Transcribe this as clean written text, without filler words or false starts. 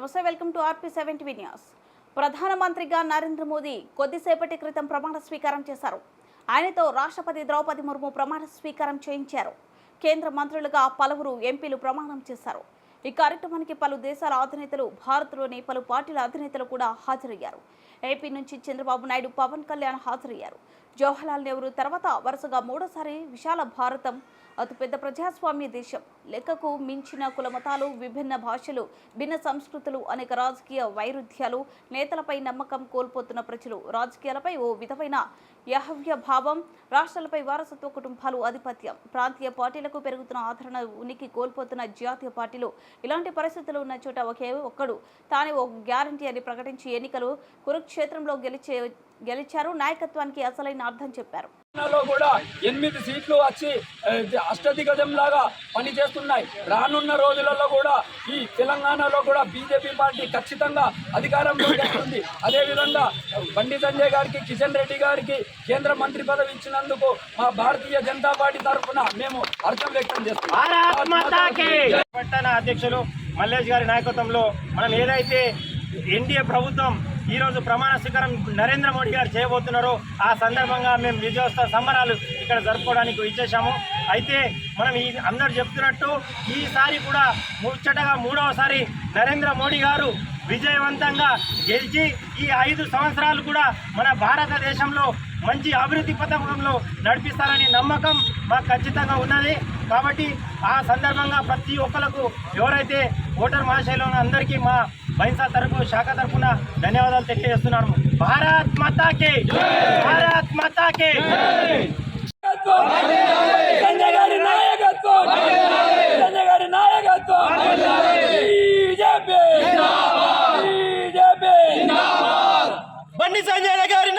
నమస్తే, welcome to RP7 TV news. ప్రధానమంత్రిగా నరేంద్ర మోదీ కొద్దిసేపటి క్రితం ప్రమాణ స్వీకారం చేశారు. ఆయనతో రాష్ట్రపతి ద్రౌపది ముర్ము ప్రమాణ స్వీకారం చేయించారు. కేంద్ర మంత్రులుగా పలువురు ఎంపీలు ప్రమాణం చేశారు. ఈ కార్యక్రమానికి పలు దేశాల అధినేతలు, భారత్లోని పలు పార్టీల అధినేతలు కూడా హాజరయ్యారు. ఏపీ నుంచి చంద్రబాబు నాయుడు, పవన్ కళ్యాణ్ హాజరయ్యారు. జవహర్లాల్ నెహ్రూ తర్వాత వరుసగా మూడోసారి విశాల భారతం అతిపెద్ద ప్రజాస్వామ్య దేశం, లెక్కకు మించిన కులమతాలు, విభిన్న భాషలు, భిన్న సంస్కృతులు, అనేక రాజకీయ వైరుధ్యాలు, నేతలపై నమ్మకం కోల్పోతున్న ప్రజలు, రాజకీయాలపై ఓ విధమైన యహవ్య భావం, రాష్ట్రాలపై వారసత్వ కుటుంబాలు ఆధిపత్యం, ప్రాంతీయ పార్టీలకు పెరుగుతున్న ఆదరణ, ఉనికి కోల్పోతున్న జాతీయ పార్టీలు, ఇలాంటి పరిస్థితులు ఉన్న చోట ఒకే ఒక్కడు తానే ఓ గ్యారంటీ అని ప్రకటించి ఎన్నికలు కురుక్షేత్రంలో గెలిచారు. నాయకత్వానికి అసలైన అర్థం చెప్పారు. కూడా 8 సీట్లు వచ్చి అష్టదిగ్గజం లాగా పనిచేస్తున్నాయి. రానున్న రోజులలో కూడా ఈ తెలంగాణలో కూడా బీజేపీ పార్టీ ఖచ్చితంగా అధికారంలోకి వస్తుంది. అదేవిధంగా బండి సంజయ్ గారికి, కిషన్ రెడ్డి గారికి కేంద్ర మంత్రి పదవి ఇచ్చినందుకు మా భారతీయ జనతా పార్టీ తరఫున మేము హర్షం వ్యక్తం చేస్తున్నాం. పట్టణ అధ్యక్షులు మల్లేష్ గారి నాయకత్వంలో మనం ఏదైతే ఎన్డీఏ ప్రభుత్వం ఈరోజు ప్రమాణ స్వీకారం నరేంద్ర మోడీ గారు చేయబోతున్నారో ఆ సందర్భంగా మేము విజయోత్సవ సంబరాలు ఇక్కడ జరుపుకోవడానికి ఇచ్చేసాము. అయితే మనం అందరు చెప్తున్నట్టు ఈసారి కూడా ముచ్చటగా మూడవసారి నరేంద్ర మోడీ గారు విజయవంతంగా గెలిచి ఈ 5 సంవత్సరాలు కూడా మన భారతదేశంలో మంచి అభివృద్ధి పథకంలో నడిపిస్తారనే నమ్మకం మాకు ఖచ్చితంగా ఉన్నది. కాబట్టి ఆ సందర్భంగా ప్రతి ఒక్కరికి ఎవరైతే ఓటర్ మహాశైలు అందరికీ మా బైన్సా శాఖ తరఫున ధన్యవాదాలు తెలియజేస్తున్నాను. భారత్ మాతాకి, భారత్ మాతాకి. బండి సంజయ్ గారి